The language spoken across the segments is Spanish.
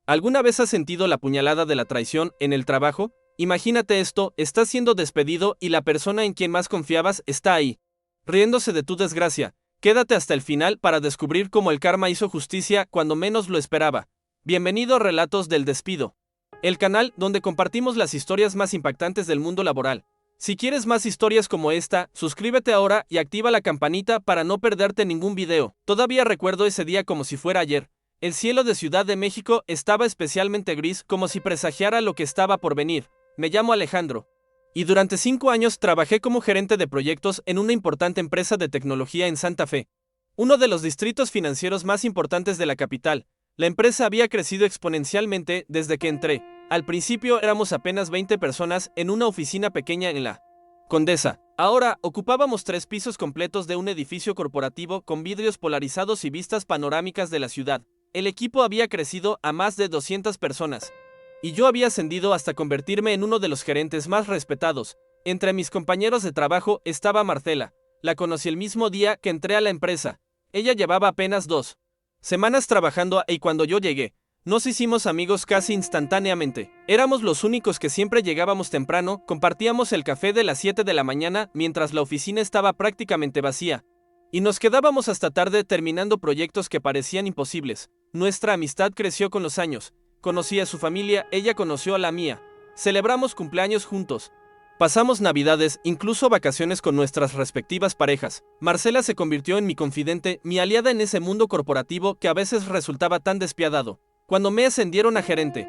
¿Alguna vez has sentido la puñalada de la traición en el trabajo? Imagínate esto, estás siendo despedido y la persona en quien más confiabas está ahí, riéndose de tu desgracia. Quédate hasta el final para descubrir cómo el karma hizo justicia cuando menos lo esperaba. Bienvenido a Relatos del Despido, el canal donde compartimos las historias más impactantes del mundo laboral. Si quieres más historias como esta, suscríbete ahora y activa la campanita para no perderte ningún video. Todavía recuerdo ese día como si fuera ayer. El cielo de Ciudad de México estaba especialmente gris, como si presagiara lo que estaba por venir. Me llamo Alejandro, y durante 5 años trabajé como gerente de proyectos en una importante empresa de tecnología en Santa Fe, uno de los distritos financieros más importantes de la capital. La empresa había crecido exponencialmente desde que entré. Al principio éramos apenas 20 personas en una oficina pequeña en la Condesa. Ahora ocupábamos 3 pisos completos de un edificio corporativo con vidrios polarizados y vistas panorámicas de la ciudad. El equipo había crecido a más de 200 personas, y yo había ascendido hasta convertirme en uno de los gerentes más respetados. Entre mis compañeros de trabajo estaba Marcela. La conocí el mismo día que entré a la empresa. Ella llevaba apenas 2 semanas trabajando y cuando yo llegué, nos hicimos amigos casi instantáneamente. Éramos los únicos que siempre llegábamos temprano, compartíamos el café de las 7 de la mañana mientras la oficina estaba prácticamente vacía, y nos quedábamos hasta tarde terminando proyectos que parecían imposibles. Nuestra amistad creció con los años. Conocí a su familia, ella conoció a la mía. Celebramos cumpleaños juntos. Pasamos navidades, incluso vacaciones con nuestras respectivas parejas. Marcela se convirtió en mi confidente, mi aliada en ese mundo corporativo que a veces resultaba tan despiadado. Cuando me ascendieron a gerente,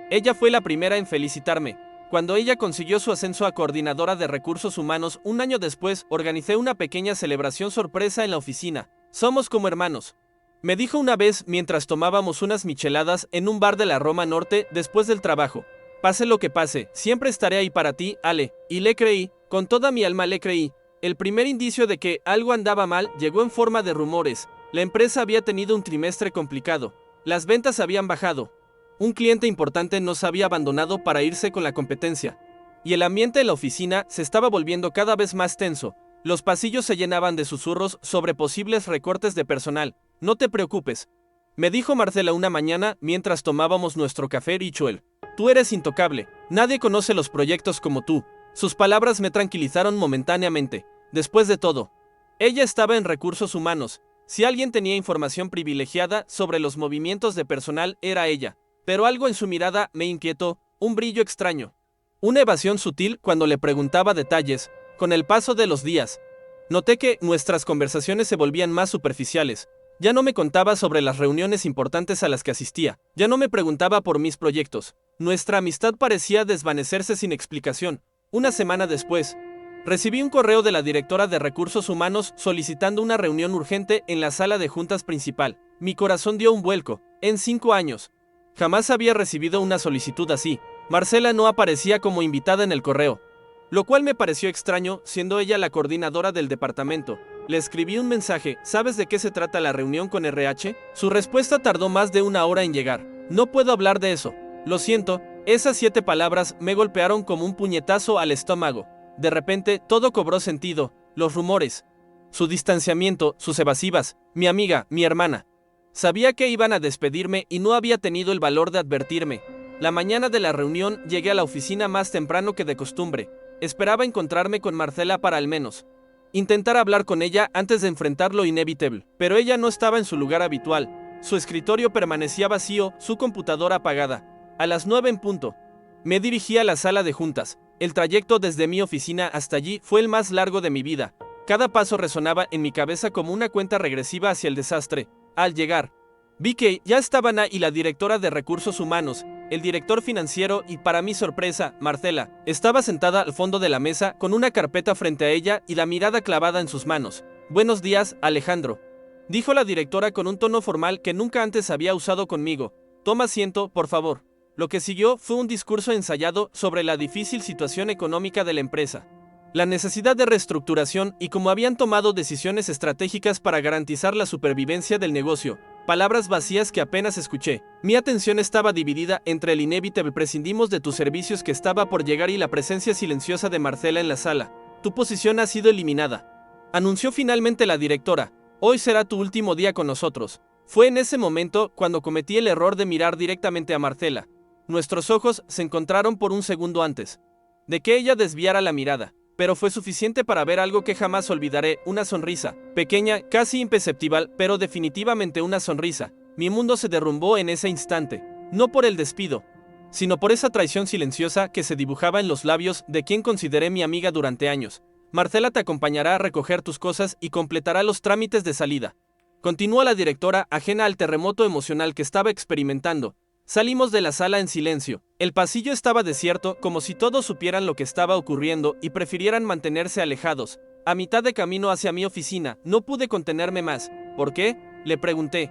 ella fue la primera en felicitarme. Cuando ella consiguió su ascenso a coordinadora de recursos humanos, un año después, organicé una pequeña celebración sorpresa en la oficina. Somos como hermanos, me dijo una vez mientras tomábamos unas micheladas en un bar de la Roma Norte después del trabajo. Pase lo que pase, siempre estaré ahí para ti, Ale. Y le creí, con toda mi alma le creí. El primer indicio de que algo andaba mal llegó en forma de rumores. La empresa había tenido un trimestre complicado. Las ventas habían bajado. Un cliente importante nos había abandonado para irse con la competencia. Y el ambiente en la oficina se estaba volviendo cada vez más tenso. Los pasillos se llenaban de susurros sobre posibles recortes de personal. No te preocupes, me dijo Marcela una mañana mientras tomábamos nuestro café ritual. Tú eres intocable, nadie conoce los proyectos como tú. Sus palabras me tranquilizaron momentáneamente. Después de todo, ella estaba en recursos humanos. Si alguien tenía información privilegiada sobre los movimientos de personal era ella. Pero algo en su mirada me inquietó, un brillo extraño. Una evasión sutil cuando le preguntaba detalles. Con el paso de los días, noté que nuestras conversaciones se volvían más superficiales. Ya no me contaba sobre las reuniones importantes a las que asistía. Ya no me preguntaba por mis proyectos. Nuestra amistad parecía desvanecerse sin explicación. Una semana después, recibí un correo de la directora de Recursos Humanos solicitando una reunión urgente en la sala de juntas principal. Mi corazón dio un vuelco. En 5 años, jamás había recibido una solicitud así. Marcela no aparecía como invitada en el correo, lo cual me pareció extraño, siendo ella la coordinadora del departamento. Le escribí un mensaje, ¿sabes de qué se trata la reunión con RH? Su respuesta tardó más de 1 hora en llegar. No puedo hablar de eso. Lo siento. Esas 7 palabras me golpearon como un puñetazo al estómago. De repente, todo cobró sentido. Los rumores, su distanciamiento, sus evasivas, mi amiga, mi hermana. Sabía que iban a despedirme y no había tenido el valor de advertirme. La mañana de la reunión llegué a la oficina más temprano que de costumbre. Esperaba encontrarme con Marcela para al menos intentar hablar con ella antes de enfrentar lo inevitable, pero ella no estaba en su lugar habitual. Su escritorio permanecía vacío, su computadora apagada. A las 9 en punto, me dirigí a la sala de juntas. El trayecto desde mi oficina hasta allí fue el más largo de mi vida. Cada paso resonaba en mi cabeza como una cuenta regresiva hacia el desastre. Al llegar, vi que ya estaban ahí la directora de Recursos Humanos, el director financiero y, para mi sorpresa, Marcela. Estaba sentada al fondo de la mesa con una carpeta frente a ella y la mirada clavada en sus manos. Buenos días, Alejandro, dijo la directora con un tono formal que nunca antes había usado conmigo. Toma asiento, por favor. Lo que siguió fue un discurso ensayado sobre la difícil situación económica de la empresa, la necesidad de reestructuración y cómo habían tomado decisiones estratégicas para garantizar la supervivencia del negocio. Palabras vacías que apenas escuché. Mi atención estaba dividida entre el inevitable prescindimos de tus servicios que estaba por llegar y la presencia silenciosa de Marcela en la sala. Tu posición ha sido eliminada, anunció finalmente la directora. Hoy será tu último día con nosotros. Fue en ese momento cuando cometí el error de mirar directamente a Marcela. Nuestros ojos se encontraron por un segundo antes de que ella desviara la mirada, pero fue suficiente para ver algo que jamás olvidaré, una sonrisa, pequeña, casi imperceptible, pero definitivamente una sonrisa. Mi mundo se derrumbó en ese instante, no por el despido, sino por esa traición silenciosa que se dibujaba en los labios de quien consideré mi amiga durante años. Marcela te acompañará a recoger tus cosas y completará los trámites de salida. Continuó la directora, ajena al terremoto emocional que estaba experimentando. Salimos de la sala en silencio. El pasillo estaba desierto, como si todos supieran lo que estaba ocurriendo y prefirieran mantenerse alejados. A mitad de camino hacia mi oficina, no pude contenerme más. ¿Por qué?, le pregunté,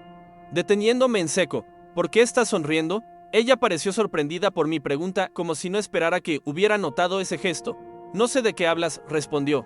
deteniéndome en seco. ¿Por qué estás sonriendo? Ella pareció sorprendida por mi pregunta, como si no esperara que hubiera notado ese gesto. No sé de qué hablas, respondió,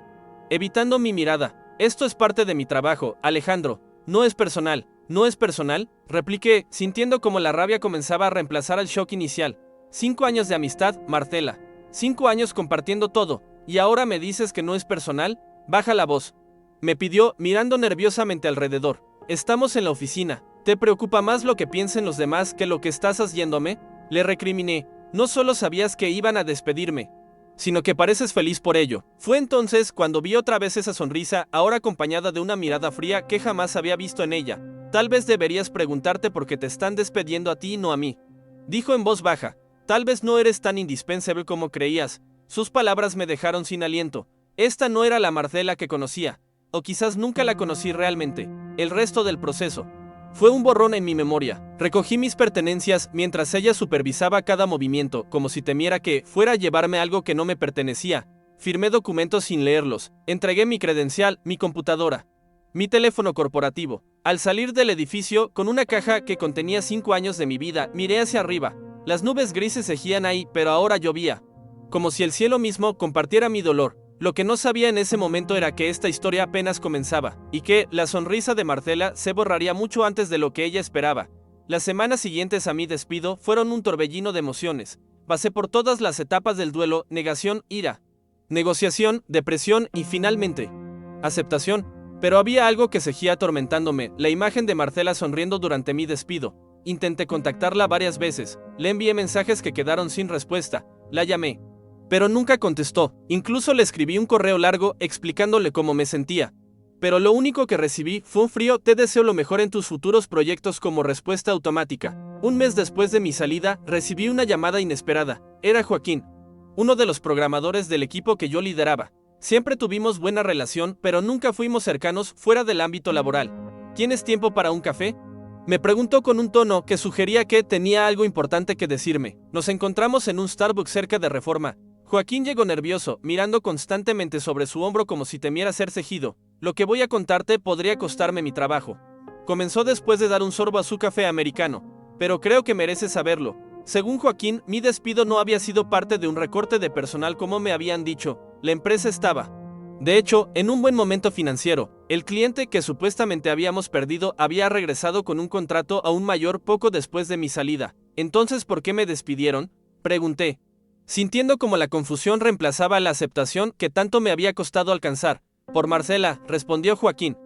evitando mi mirada. Esto es parte de mi trabajo, Alejandro. No es personal. ¿No es personal?, repliqué, sintiendo como la rabia comenzaba a reemplazar al shock inicial. 5 años de amistad, Marcela. 5 años compartiendo todo, ¿y ahora me dices que no es personal? Baja la voz, me pidió, mirando nerviosamente alrededor. Estamos en la oficina. ¿Te preocupa más lo que piensen los demás que lo que estás haciéndome?, le recriminé. No solo sabías que iban a despedirme, sino que pareces feliz por ello. Fue entonces cuando vi otra vez esa sonrisa, ahora acompañada de una mirada fría que jamás había visto en ella. Tal vez deberías preguntarte por qué te están despidiendo a ti y no a mí, dijo en voz baja. Tal vez no eres tan indispensable como creías. Sus palabras me dejaron sin aliento. Esta no era la Marcela que conocía, o quizás nunca la conocí realmente. El resto del proceso fue un borrón en mi memoria. Recogí mis pertenencias mientras ella supervisaba cada movimiento, como si temiera que fuera a llevarme algo que no me pertenecía. Firmé documentos sin leerlos. Entregué mi credencial, mi computadora, mi teléfono corporativo. Al salir del edificio, con una caja que contenía 5 años de mi vida, miré hacia arriba. Las nubes grises seguían ahí, pero ahora llovía, como si el cielo mismo compartiera mi dolor. Lo que no sabía en ese momento era que esta historia apenas comenzaba, y que la sonrisa de Marcela se borraría mucho antes de lo que ella esperaba. Las semanas siguientes a mi despido fueron un torbellino de emociones. Pasé por todas las etapas del duelo: negación, ira, negociación, depresión y finalmente aceptación. Pero había algo que seguía atormentándome: la imagen de Marcela sonriendo durante mi despido. Intenté contactarla varias veces, le envié mensajes que quedaron sin respuesta, la llamé, pero nunca contestó. Incluso le escribí un correo largo explicándole cómo me sentía. Pero lo único que recibí fue un frío "te deseo lo mejor en tus futuros proyectos" como respuesta automática. Un mes después de mi salida, recibí una llamada inesperada. Era Joaquín, uno de los programadores del equipo que yo lideraba. Siempre tuvimos buena relación, pero nunca fuimos cercanos fuera del ámbito laboral. ¿Tienes tiempo para un café?, me preguntó con un tono que sugería que tenía algo importante que decirme. Nos encontramos en un Starbucks cerca de Reforma. Joaquín llegó nervioso, mirando constantemente sobre su hombro como si temiera ser seguido. Lo que voy a contarte podría costarme mi trabajo, comenzó después de dar un sorbo a su café americano, pero creo que mereces saberlo. Según Joaquín, mi despido no había sido parte de un recorte de personal como me habían dicho. La empresa estaba, de hecho, en un buen momento financiero. El cliente que supuestamente habíamos perdido había regresado con un contrato aún mayor poco después de mi salida. Entonces, ¿por qué me despidieron?, pregunté, sintiendo como la confusión reemplazaba la aceptación que tanto me había costado alcanzar. Por Marcela, respondió Joaquín,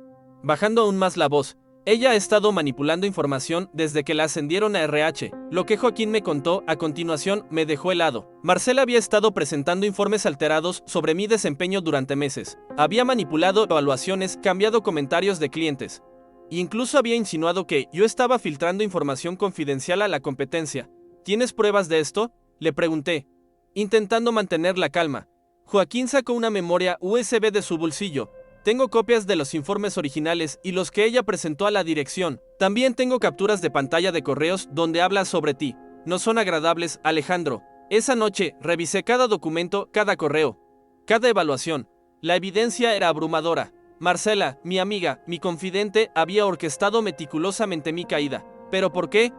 bajando aún más la voz. Ella ha estado manipulando información desde que la ascendieron a RH. Lo que Joaquín me contó a continuación me dejó helado. Marcela había estado presentando informes alterados sobre mi desempeño durante meses. Había manipulado evaluaciones, cambiado comentarios de clientes. Incluso había insinuado que yo estaba filtrando información confidencial a la competencia. ¿Tienes pruebas de esto?, le pregunté, intentando mantener la calma. Joaquín sacó una memoria USB de su bolsillo. Tengo copias de los informes originales y los que ella presentó a la dirección. También tengo capturas de pantalla de correos donde habla sobre ti. No son agradables, Alejandro. Esa noche revisé cada documento, cada correo, cada evaluación. La evidencia era abrumadora. Marcela, mi amiga, mi confidente, había orquestado meticulosamente mi caída. ¿Pero por qué?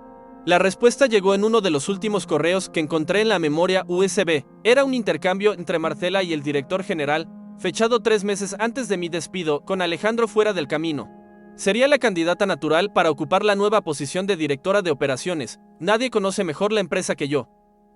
La respuesta llegó en uno de los últimos correos que encontré en la memoria USB. Era un intercambio entre Marcela y el director general, fechado 3 meses antes de mi despido, con Alejandro fuera del camino. Sería la candidata natural para ocupar la nueva posición de directora de operaciones. Nadie conoce mejor la empresa que yo,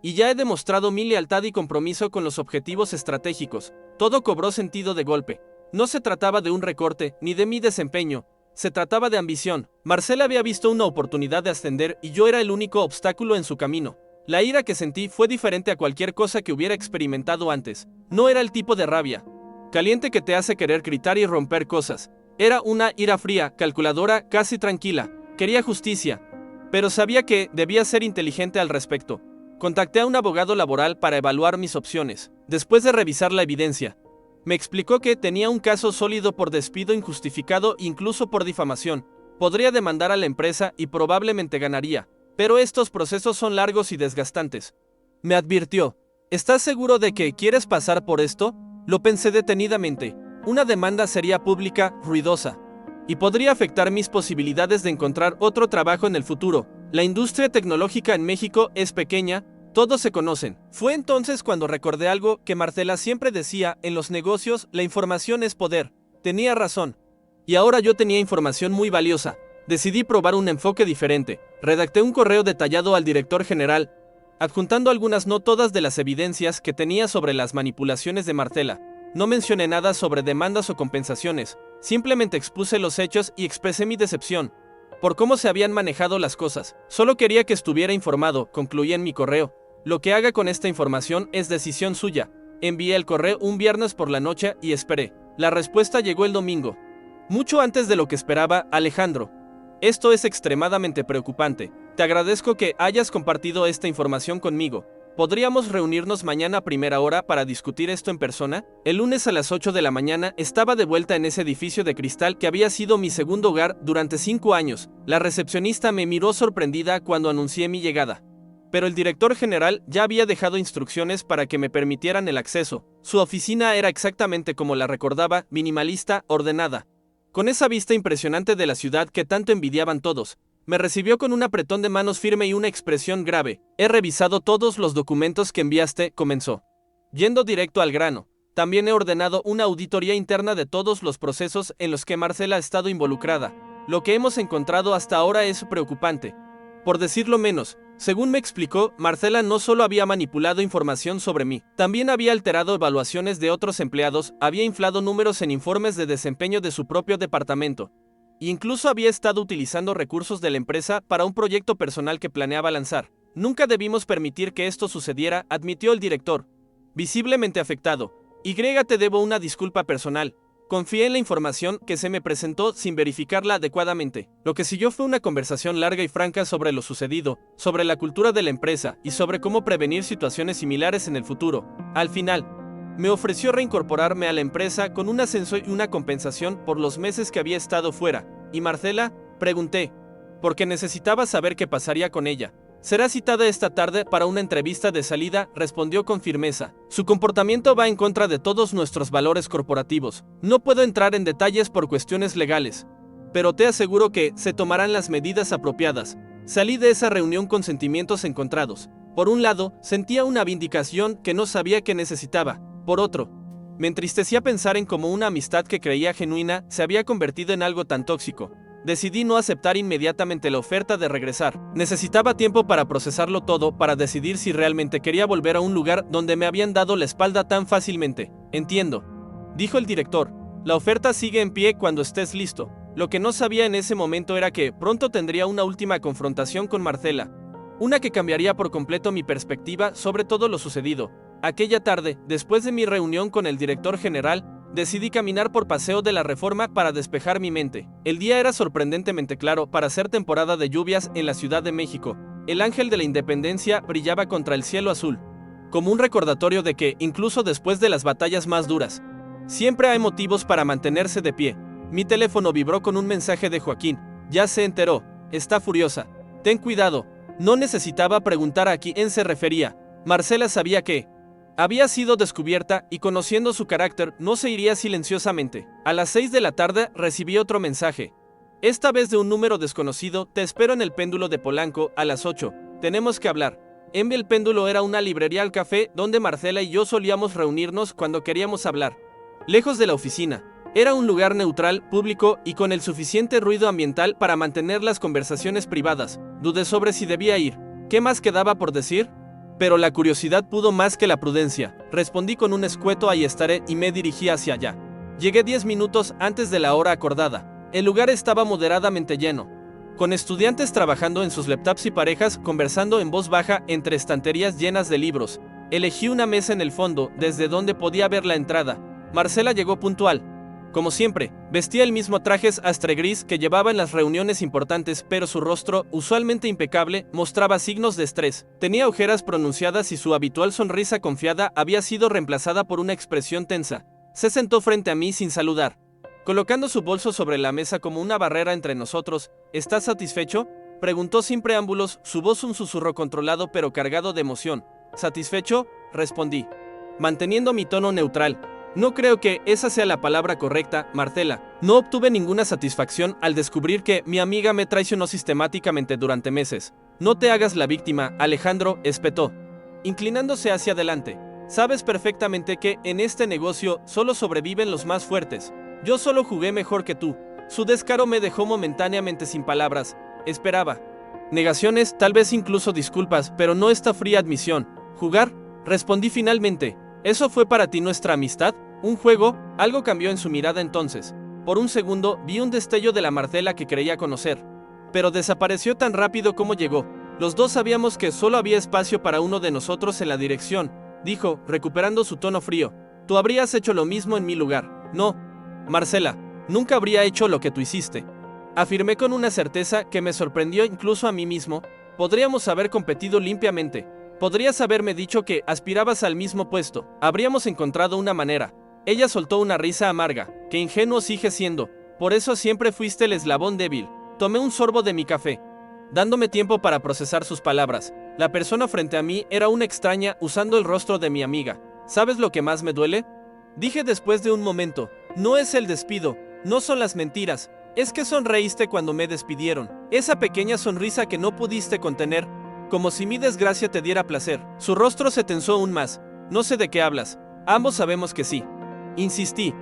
y ya he demostrado mi lealtad y compromiso con los objetivos estratégicos. Todo cobró sentido de golpe. No se trataba de un recorte, ni de mi desempeño, se trataba de ambición. Marcela había visto una oportunidad de ascender y yo era el único obstáculo en su camino. La ira que sentí fue diferente a cualquier cosa que hubiera experimentado antes. No era el tipo de rabia caliente que te hace querer gritar y romper cosas. Era una ira fría, calculadora, casi tranquila. Quería justicia, pero sabía que debía ser inteligente al respecto. Contacté a un abogado laboral para evaluar mis opciones. Después de revisar la evidencia, me explicó que tenía un caso sólido por despido injustificado, incluso por difamación. Podría demandar a la empresa y probablemente ganaría, pero estos procesos son largos y desgastantes. Me advirtió: ¿estás seguro de que quieres pasar por esto? Lo pensé detenidamente. Una demanda sería pública, ruidosa, y podría afectar mis posibilidades de encontrar otro trabajo en el futuro. La industria tecnológica en México es pequeña, todos se conocen. Fue entonces cuando recordé algo que Marcela siempre decía: en los negocios, la información es poder. Tenía razón. Y ahora yo tenía información muy valiosa. Decidí probar un enfoque diferente. Redacté un correo detallado al director general, adjuntando algunas, no todas, de las evidencias que tenía sobre las manipulaciones de Marcela. No mencioné nada sobre demandas o compensaciones. Simplemente expuse los hechos y expresé mi decepción por cómo se habían manejado las cosas. Solo quería que estuviera informado, concluí en mi correo. Lo que haga con esta información es decisión suya. Envié el correo un viernes por la noche y esperé. La respuesta llegó el domingo. Mucho antes de lo que esperaba, Alejandro. Esto es extremadamente preocupante. Te agradezco que hayas compartido esta información conmigo. ¿Podríamos reunirnos mañana a primera hora para discutir esto en persona? El lunes a las 8 de la mañana estaba de vuelta en ese edificio de cristal que había sido mi segundo hogar durante 5 años. La recepcionista me miró sorprendida cuando anuncié mi llegada. Pero el director general ya había dejado instrucciones para que me permitieran el acceso. Su oficina era exactamente como la recordaba, minimalista, ordenada, con esa vista impresionante de la ciudad que tanto envidiaban todos. Me recibió con un apretón de manos firme y una expresión grave. He revisado todos los documentos que enviaste, comenzó, yendo directo al grano. También he ordenado una auditoría interna de todos los procesos en los que Marcela ha estado involucrada. Lo que hemos encontrado hasta ahora es preocupante, por decirlo menos. Según me explicó, Marcela no solo había manipulado información sobre mí, también había alterado evaluaciones de otros empleados, había inflado números en informes de desempeño de su propio departamento. Incluso había estado utilizando recursos de la empresa para un proyecto personal que planeaba lanzar. Nunca debimos permitir que esto sucediera, admitió el director, visiblemente afectado. Te debo una disculpa personal. Confié en la información que se me presentó sin verificarla adecuadamente. Lo que siguió fue una conversación larga y franca sobre lo sucedido, sobre la cultura de la empresa y sobre cómo prevenir situaciones similares en el futuro. Al final, me ofreció reincorporarme a la empresa con un ascenso y una compensación por los meses que había estado fuera. ¿Y Marcela?, pregunté, porque necesitaba saber qué pasaría con ella. Será citada esta tarde para una entrevista de salida, respondió con firmeza. Su comportamiento va en contra de todos nuestros valores corporativos. No puedo entrar en detalles por cuestiones legales, pero te aseguro que se tomarán las medidas apropiadas. Salí de esa reunión con sentimientos encontrados. Por un lado, sentía una vindicación que no sabía que necesitaba. Por otro, me entristecía pensar en cómo una amistad que creía genuina se había convertido en algo tan tóxico. Decidí no aceptar inmediatamente la oferta de regresar. Necesitaba tiempo para procesarlo todo, para decidir si realmente quería volver a un lugar donde me habían dado la espalda tan fácilmente. Entiendo, dijo el director. La oferta sigue en pie cuando estés listo. Lo que no sabía en ese momento era que pronto tendría una última confrontación con Marcela. Una que cambiaría por completo mi perspectiva sobre todo lo sucedido. Aquella tarde, después de mi reunión con el director general, decidí caminar por Paseo de la Reforma para despejar mi mente. El día era sorprendentemente claro para ser temporada de lluvias en la Ciudad de México. El ángel de la independencia brillaba contra el cielo azul, como un recordatorio de que, incluso después de las batallas más duras, siempre hay motivos para mantenerse de pie. Mi teléfono vibró con un mensaje de Joaquín. Ya se enteró, está furiosa. Ten cuidado. No necesitaba preguntar a quién se refería. Marcela sabía que había sido descubierta y, conociendo su carácter, no se iría silenciosamente. A las 6 de la tarde recibí otro mensaje. Esta vez de un número desconocido. Te espero en el Péndulo de Polanco a las 8. Tenemos que hablar. El Péndulo era una librería al café donde Marcela y yo solíamos reunirnos cuando queríamos hablar. Lejos de la oficina. Era un lugar neutral, público y con el suficiente ruido ambiental para mantener las conversaciones privadas. Dudé sobre si debía ir. ¿Qué más quedaba por decir? Pero la curiosidad pudo más que la prudencia. Respondí con un escueto ahí estaré y me dirigí hacia allá. Llegué 10 minutos antes de la hora acordada. El lugar estaba moderadamente lleno, con estudiantes trabajando en sus laptops y parejas conversando en voz baja entre estanterías llenas de libros. Elegí una mesa en el fondo, desde donde podía ver la entrada. Marcela llegó puntual. Como siempre, vestía el mismo traje astre gris que llevaba en las reuniones importantes, pero su rostro, usualmente impecable, mostraba signos de estrés. Tenía ojeras pronunciadas y su habitual sonrisa confiada había sido reemplazada por una expresión tensa. Se sentó frente a mí sin saludar, colocando su bolso sobre la mesa como una barrera entre nosotros. ¿Estás satisfecho?, preguntó sin preámbulos, su voz un susurro controlado pero cargado de emoción. ¿Satisfecho?, respondí, manteniendo mi tono neutral. No creo que esa sea la palabra correcta, Marcela. No obtuve ninguna satisfacción al descubrir que mi amiga me traicionó sistemáticamente durante meses. No te hagas la víctima, Alejandro, espetó, inclinándose hacia adelante. Sabes perfectamente que, en este negocio, solo sobreviven los más fuertes. Yo solo jugué mejor que tú. Su descaro me dejó momentáneamente sin palabras. Esperaba negaciones, tal vez incluso disculpas, pero no esta fría admisión. ¿Jugar?, respondí finalmente. ¿Eso fue para ti nuestra amistad? ¿Un juego? Algo cambió en su mirada entonces. Por un segundo vi un destello de la Marcela que creía conocer, pero desapareció tan rápido como llegó. Los dos sabíamos que solo había espacio para uno de nosotros en la dirección, dijo, recuperando su tono frío. Tú habrías hecho lo mismo en mi lugar. No, Marcela, nunca habría hecho lo que tú hiciste, afirmé con una certeza que me sorprendió incluso a mí mismo. Podríamos haber competido limpiamente. Podrías haberme dicho que aspirabas al mismo puesto. Habríamos encontrado una manera. Ella soltó una risa amarga. Qué ingenuo sigue siendo. Por eso siempre fuiste el eslabón débil. Tomé un sorbo de mi café, dándome tiempo para procesar sus palabras. La persona frente a mí era una extraña, usando el rostro de mi amiga. ¿Sabes lo que más me duele?, dije después de un momento. No es el despido, no son las mentiras. Es que sonreíste cuando me despidieron. Esa pequeña sonrisa que no pudiste contener, como si mi desgracia te diera placer. Su rostro se tensó aún más. No sé de qué hablas. Ambos sabemos que sí, insistí.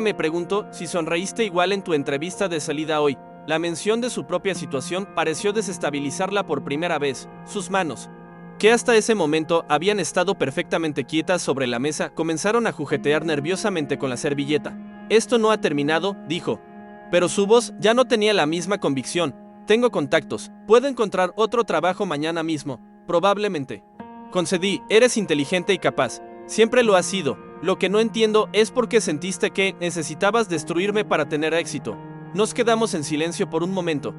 Me preguntó si sonreíste igual en tu entrevista de salida hoy. La mención de su propia situación pareció desestabilizarla por primera vez. Sus manos, que hasta ese momento habían estado perfectamente quietas sobre la mesa, comenzaron a juguetear nerviosamente con la servilleta. Esto no ha terminado, dijo. Pero su voz ya no tenía la misma convicción. Tengo contactos. Puedo encontrar otro trabajo mañana mismo, probablemente. Concedí, eres inteligente y capaz. Siempre lo has sido. Lo que no entiendo es por qué sentiste que necesitabas destruirme para tener éxito. Nos quedamos en silencio por un momento,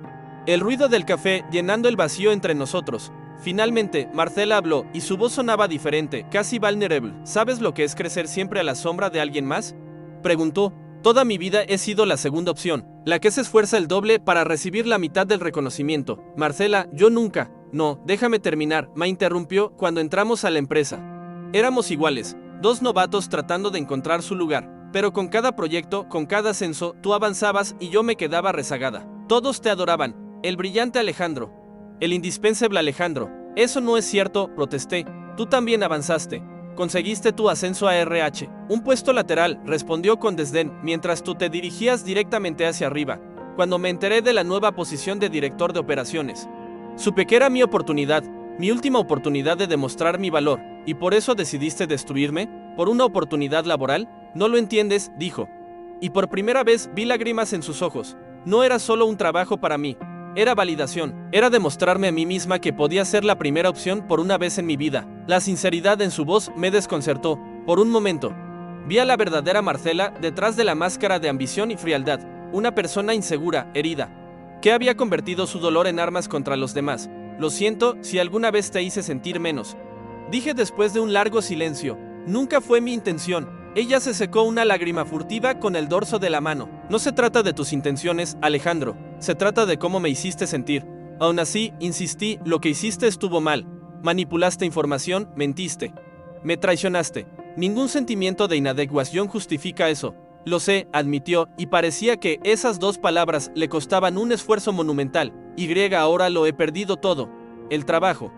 el ruido del café llenando el vacío entre nosotros. Finalmente, Marcela habló, y su voz sonaba diferente, casi vulnerable. ¿Sabes lo que es crecer siempre a la sombra de alguien más?, preguntó. Toda mi vida he sido la segunda opción, la que se esfuerza el doble para recibir la mitad del reconocimiento. Marcela, yo nunca. No, déjame terminar, me interrumpió cuando entramos a la empresa. Éramos iguales, dos novatos tratando de encontrar su lugar, pero con cada proyecto, con cada ascenso, tú avanzabas y yo me quedaba rezagada. Todos te adoraban, el brillante Alejandro, el indispensable Alejandro. Eso no es cierto, protesté. Tú también avanzaste. Conseguiste tu ascenso a RH, un puesto lateral, respondió con desdén, mientras tú te dirigías directamente hacia arriba. Cuando me enteré de la nueva posición de director de operaciones, supe que era mi oportunidad, mi última oportunidad de demostrar mi valor. ¿Y por eso decidiste destruirme? ¿Por una oportunidad laboral? No lo entiendes, dijo. Y por primera vez vi lágrimas en sus ojos. No era solo un trabajo para mí. Era validación, era demostrarme a mí misma que podía ser la primera opción por una vez en mi vida. La sinceridad en su voz me desconcertó. Por un momento, vi a la verdadera Marcela detrás de la máscara de ambición y frialdad, una persona insegura, herida, que había convertido su dolor en armas contra los demás. Lo siento si alguna vez te hice sentir menos, dije después de un largo silencio. Nunca fue mi intención. Ella se secó una lágrima furtiva con el dorso de la mano. No se trata de tus intenciones, Alejandro. Se trata de cómo me hiciste sentir. Aún así, insistí, lo que hiciste estuvo mal. Manipulaste información, mentiste. Me traicionaste. Ningún sentimiento de inadecuación justifica eso. Lo sé, admitió, y parecía que esas dos palabras le costaban un esfuerzo monumental. Ahora lo he perdido todo. El trabajo,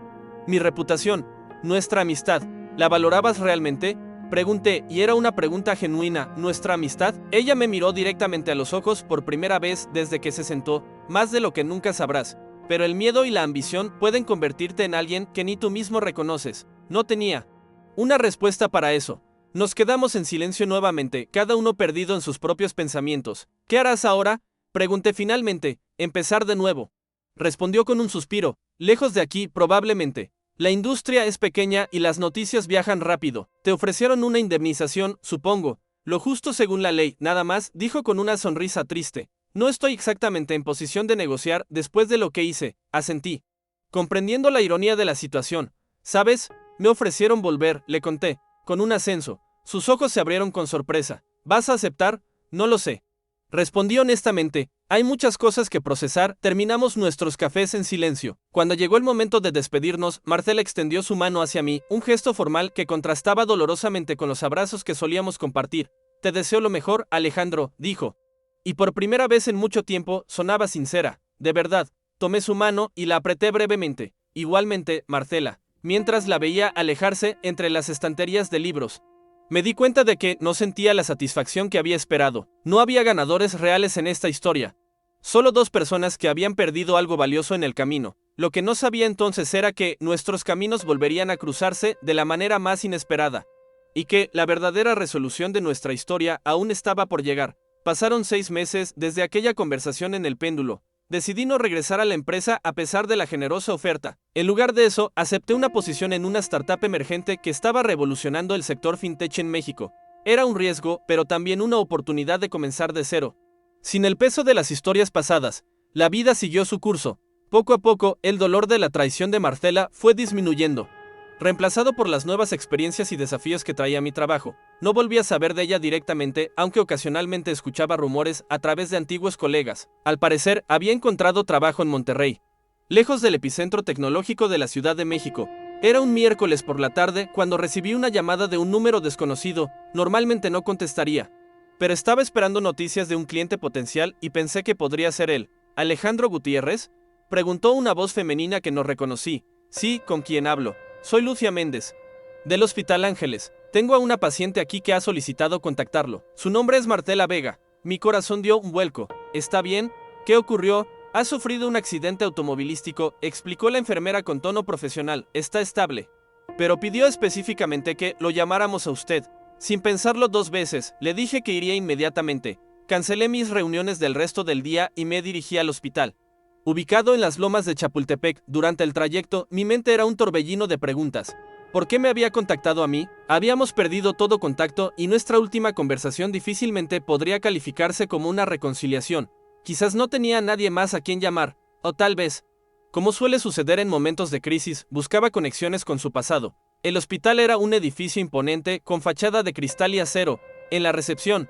mi reputación, nuestra amistad. ¿La valorabas realmente?, pregunté, y era una pregunta genuina. ¿Nuestra amistad? Ella me miró directamente a los ojos por primera vez desde que se sentó. Más de lo que nunca sabrás. Pero el miedo y la ambición pueden convertirte en alguien que ni tú mismo reconoces. No tenía una respuesta para eso. Nos quedamos en silencio nuevamente, cada uno perdido en sus propios pensamientos. ¿Qué harás ahora?, Pregunté finalmente. Empezar de nuevo. Respondió con un suspiro. Lejos de aquí, probablemente. La industria es pequeña y las noticias viajan rápido. Te ofrecieron una indemnización, supongo. Lo justo según la ley, nada más, dijo con una sonrisa triste. No estoy exactamente en posición de negociar después de lo que hice, asentí. Comprendiendo la ironía de la situación. ¿Sabes? Me ofrecieron volver, le conté, con un ascenso. Sus ojos se abrieron con sorpresa. ¿Vas a aceptar? No lo sé. Respondí honestamente. Hay muchas cosas que procesar. Terminamos nuestros cafés en silencio. Cuando llegó el momento de despedirnos, Marcela extendió su mano hacia mí, un gesto formal que contrastaba dolorosamente con los abrazos que solíamos compartir. Te deseo lo mejor, Alejandro, dijo. Y por primera vez en mucho tiempo, sonaba sincera. De verdad. Tomé su mano y la apreté brevemente. Igualmente, Marcela. Mientras la veía alejarse entre las estanterías de libros. Me di cuenta de que no sentía la satisfacción que había esperado. No había ganadores reales en esta historia. Solo dos personas que habían perdido algo valioso en el camino. Lo que no sabía entonces era que nuestros caminos volverían a cruzarse de la manera más inesperada. Y que la verdadera resolución de nuestra historia aún estaba por llegar. Pasaron 6 meses desde aquella conversación en el péndulo. Decidí no regresar a la empresa a pesar de la generosa oferta. En lugar de eso, acepté una posición en una startup emergente que estaba revolucionando el sector fintech en México. Era un riesgo, pero también una oportunidad de comenzar de cero. Sin el peso de las historias pasadas, la vida siguió su curso. Poco a poco, el dolor de la traición de Marcela fue disminuyendo. Reemplazado por las nuevas experiencias y desafíos que traía mi trabajo. No volví a saber de ella directamente, aunque ocasionalmente escuchaba rumores a través de antiguos colegas. Al parecer, había encontrado trabajo en Monterrey, lejos del epicentro tecnológico de la Ciudad de México. Era un miércoles por la tarde cuando recibí una llamada de un número desconocido. Normalmente no contestaría, pero estaba esperando noticias de un cliente potencial y pensé que podría ser él. ¿Alejandro Gutiérrez?, preguntó una voz femenina que no reconocí. Sí, ¿con quién hablo? Soy Lucia Méndez, del Hospital Ángeles. Tengo a una paciente aquí que ha solicitado contactarlo. Su nombre es Marcela Vega. Mi corazón dio un vuelco. ¿Está bien? ¿Qué ocurrió? Ha sufrido un accidente automovilístico, explicó la enfermera con tono profesional. Está estable. Pero pidió específicamente que lo llamáramos a usted. Sin pensarlo 2 veces, le dije que iría inmediatamente. Cancelé mis reuniones del resto del día y me dirigí al hospital. Ubicado en las lomas de Chapultepec, durante el trayecto, mi mente era un torbellino de preguntas. ¿Por qué me había contactado a mí? Habíamos perdido todo contacto y nuestra última conversación difícilmente podría calificarse como una reconciliación. Quizás no tenía a nadie más a quien llamar, o tal vez, como suele suceder en momentos de crisis, buscaba conexiones con su pasado. El hospital era un edificio imponente con fachada de cristal y acero. En la recepción,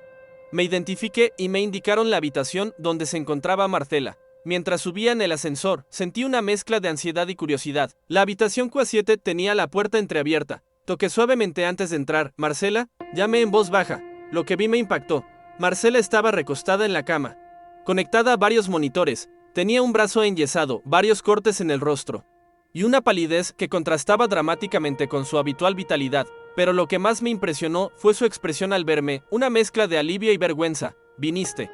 me identifiqué y me indicaron la habitación donde se encontraba Marcela. Mientras subía en el ascensor, sentí una mezcla de ansiedad y curiosidad. La habitación Q7 tenía la puerta entreabierta. Toqué suavemente antes de entrar. «Marcela», llamé en voz baja. Lo que vi me impactó. Marcela estaba recostada en la cama, conectada a varios monitores. Tenía un brazo enyesado, varios cortes en el rostro, y una palidez que contrastaba dramáticamente con su habitual vitalidad. Pero lo que más me impresionó fue su expresión al verme, una mezcla de alivio y vergüenza. «¿Viniste?»,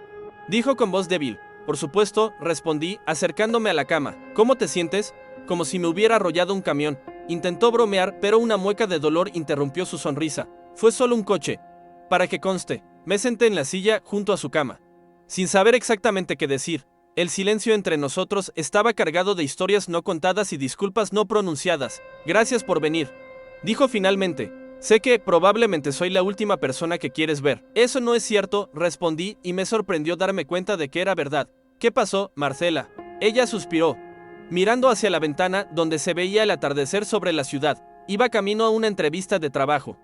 dijo con voz débil. «Por supuesto», respondí, acercándome a la cama. «¿Cómo te sientes?», como si me hubiera arrollado un camión. Intentó bromear, pero una mueca de dolor interrumpió su sonrisa. «Fue solo un coche. Para que conste». Me senté en la silla junto a su cama, sin saber exactamente qué decir. El silencio entre nosotros estaba cargado de historias no contadas y disculpas no pronunciadas. «Gracias por venir», dijo finalmente. «Sé que probablemente soy la última persona que quieres ver». «Eso no es cierto», respondí, y me sorprendió darme cuenta de que era verdad. «¿Qué pasó, Marcela?». Ella suspiró, mirando hacia la ventana donde se veía el atardecer sobre la ciudad. «Iba camino a una entrevista de trabajo»,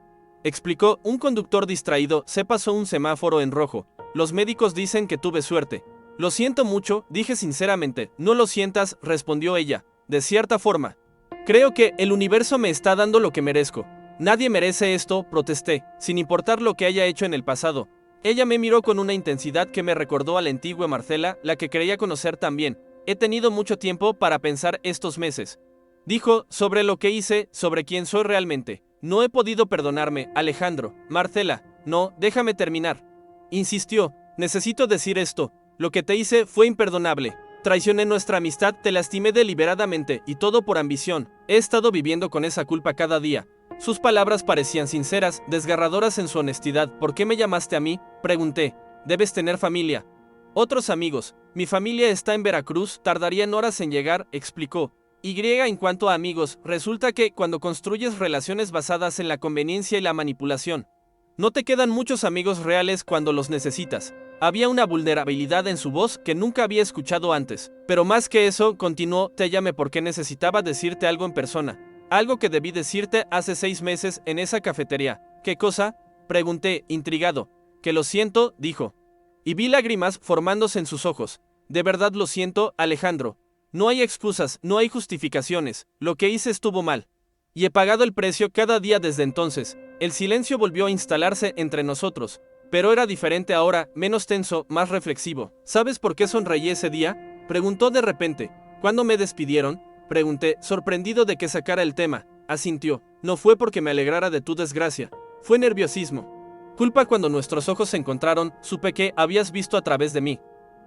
explicó. «Un conductor distraído se pasó un semáforo en rojo. Los médicos dicen que tuve suerte». «Lo siento mucho», dije sinceramente. «No lo sientas», respondió ella. «De cierta forma, creo que el universo me está dando lo que merezco». «Nadie merece esto», protesté, sin importar lo que haya hecho en el pasado. Ella me miró con una intensidad que me recordó a la antigua Marcela, la que creía conocer tan bien. «He tenido mucho tiempo para pensar estos meses», dijo, «sobre lo que hice, sobre quién soy realmente. No he podido perdonarme, Alejandro». «Marcela, no, déjame terminar», insistió. «Necesito decir esto. Lo que te hice fue imperdonable. Traicioné nuestra amistad, te lastimé deliberadamente, y todo por ambición. He estado viviendo con esa culpa cada día». Sus palabras parecían sinceras, desgarradoras en su honestidad. «¿Por qué me llamaste a mí?», pregunté. «Debes tener familia». Otros amigos, mi familia está en Veracruz, tardarían horas en llegar, explicó. En cuanto a amigos, resulta que cuando construyes relaciones basadas en la conveniencia y la manipulación, no te quedan muchos amigos reales cuando los necesitas. Había una vulnerabilidad en su voz que nunca había escuchado antes. Pero más que eso, continuó, te llamé porque necesitaba decirte algo en persona. Algo que debí decirte hace 6 meses en esa cafetería. ¿Qué cosa? Pregunté, intrigado. Que lo siento, dijo. Y vi lágrimas formándose en sus ojos. De verdad lo siento, Alejandro. No hay excusas, no hay justificaciones. Lo que hice estuvo mal. Y he pagado el precio cada día desde entonces. El silencio volvió a instalarse entre nosotros. Pero era diferente ahora, menos tenso, más reflexivo. ¿Sabes por qué sonreí ese día? Preguntó de repente. ¿Cuándo me despidieron? Pregunté, sorprendido de que sacara el tema. Asintió. No fue porque me alegrara de tu desgracia. Fue nerviosismo. Culpa cuando nuestros ojos se encontraron, supe que habías visto a través de mí.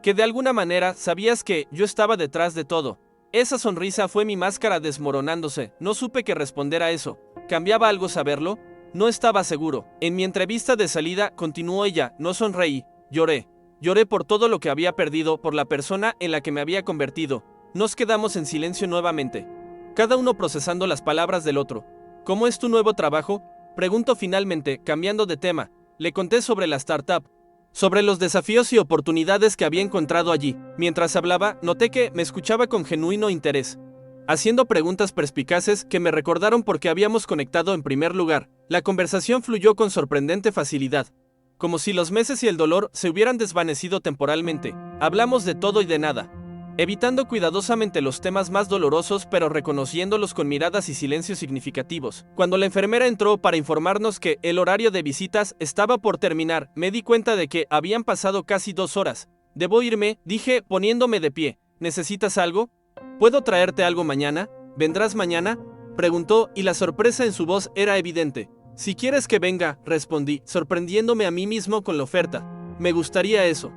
Que de alguna manera sabías que yo estaba detrás de todo. Esa sonrisa fue mi máscara desmoronándose. No supe qué responder a eso. ¿Cambiaba algo saberlo? No estaba seguro. En mi entrevista de salida, continuó ella, no sonreí, lloré. Lloré por todo lo que había perdido, por la persona en la que me había convertido. Nos quedamos en silencio nuevamente. Cada uno procesando las palabras del otro. ¿Cómo es tu nuevo trabajo? Pregunto finalmente, cambiando de tema. Le conté sobre la startup, sobre los desafíos y oportunidades que había encontrado allí. Mientras hablaba, noté que me escuchaba con genuino interés, haciendo preguntas perspicaces que me recordaron por qué habíamos conectado en primer lugar. La conversación fluyó con sorprendente facilidad, como si los meses y el dolor se hubieran desvanecido temporalmente. Hablamos de todo y de nada, evitando cuidadosamente los temas más dolorosos pero reconociéndolos con miradas y silencios significativos. Cuando la enfermera entró para informarnos que el horario de visitas estaba por terminar, me di cuenta de que habían pasado casi 2 horas. Debo irme, dije poniéndome de pie. ¿Necesitas algo? ¿Puedo traerte algo mañana? ¿Vendrás mañana? Preguntó y la sorpresa en su voz era evidente. Si quieres que venga, respondí, sorprendiéndome a mí mismo con la oferta. Me gustaría eso.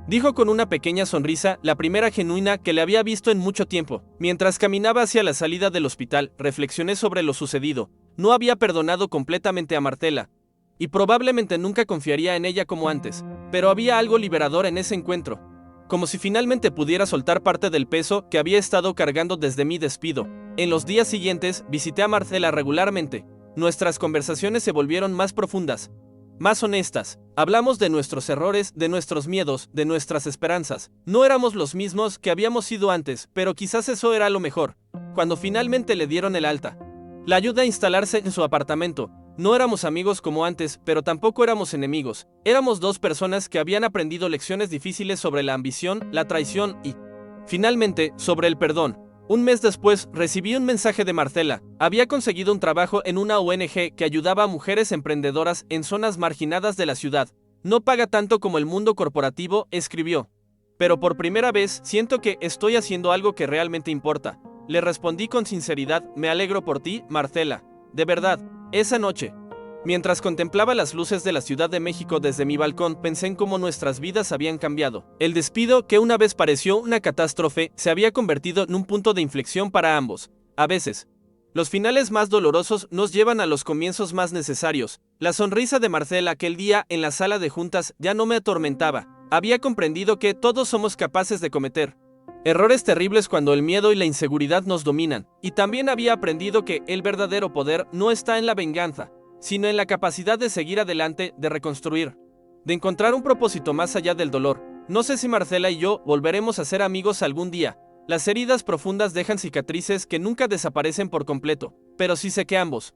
Dijo con una pequeña sonrisa, la primera genuina que le había visto en mucho tiempo. Mientras caminaba hacia la salida del hospital, reflexioné sobre lo sucedido. No había perdonado completamente a Martela, y probablemente nunca confiaría en ella como antes, pero había algo liberador en ese encuentro. Como si finalmente pudiera soltar parte del peso que había estado cargando desde mi despido. En los días siguientes, visité a Marcela regularmente. Nuestras conversaciones se volvieron más profundas, más honestas. Hablamos de nuestros errores, de nuestros miedos, de nuestras esperanzas. No éramos los mismos que habíamos sido antes, pero quizás eso era lo mejor. Cuando finalmente le dieron el alta, la ayuda a instalarse en su apartamento. No éramos amigos como antes, pero tampoco éramos enemigos. Éramos 2 personas que habían aprendido lecciones difíciles sobre la ambición, la traición y, finalmente, sobre el perdón. Un mes después, recibí un mensaje de Marcela. Había conseguido un trabajo en una ONG que ayudaba a mujeres emprendedoras en zonas marginadas de la ciudad. No paga tanto como el mundo corporativo, escribió. Pero por primera vez siento que estoy haciendo algo que realmente importa. Le respondí con sinceridad, me alegro por ti, Marcela. De verdad, esa noche, mientras contemplaba las luces de la Ciudad de México desde mi balcón, pensé en cómo nuestras vidas habían cambiado. El despido, que una vez pareció una catástrofe, se había convertido en un punto de inflexión para ambos. A veces, los finales más dolorosos nos llevan a los comienzos más necesarios. La sonrisa de Marcela aquel día en la sala de juntas ya no me atormentaba. Había comprendido que todos somos capaces de cometer errores terribles cuando el miedo y la inseguridad nos dominan. Y también había aprendido que el verdadero poder no está en la venganza, sino en la capacidad de seguir adelante, de reconstruir, de encontrar un propósito más allá del dolor. No sé si Marcela y yo volveremos a ser amigos algún día. Las heridas profundas dejan cicatrices que nunca desaparecen por completo, pero sí sé que ambos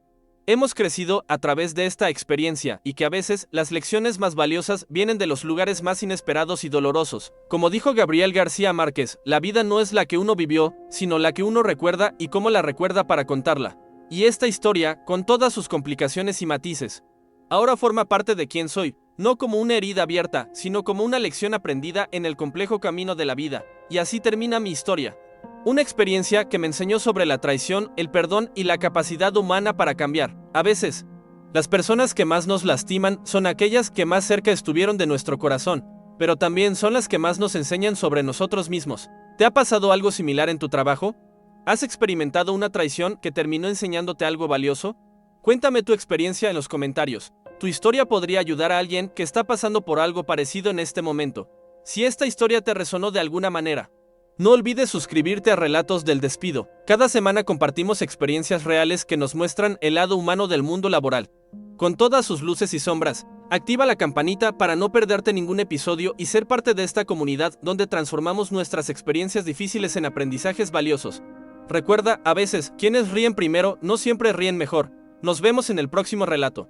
hemos crecido a través de esta experiencia y que a veces las lecciones más valiosas vienen de los lugares más inesperados y dolorosos. Como dijo Gabriel García Márquez, la vida no es la que uno vivió, sino la que uno recuerda y cómo la recuerda para contarla. Y esta historia, con todas sus complicaciones y matices, ahora forma parte de quién soy, no como una herida abierta, sino como una lección aprendida en el complejo camino de la vida. Y así termina mi historia. Una experiencia que me enseñó sobre la traición, el perdón y la capacidad humana para cambiar. A veces, las personas que más nos lastiman son aquellas que más cerca estuvieron de nuestro corazón, pero también son las que más nos enseñan sobre nosotros mismos. ¿Te ha pasado algo similar en tu trabajo? ¿Has experimentado una traición que terminó enseñándote algo valioso? Cuéntame tu experiencia en los comentarios. Tu historia podría ayudar a alguien que está pasando por algo parecido en este momento. Si esta historia te resonó de alguna manera, no olvides suscribirte a Relatos del Despido. Cada semana compartimos experiencias reales que nos muestran el lado humano del mundo laboral. Con todas sus luces y sombras, activa la campanita para no perderte ningún episodio y ser parte de esta comunidad donde transformamos nuestras experiencias difíciles en aprendizajes valiosos. Recuerda, a veces, quienes ríen primero no siempre ríen mejor. Nos vemos en el próximo relato.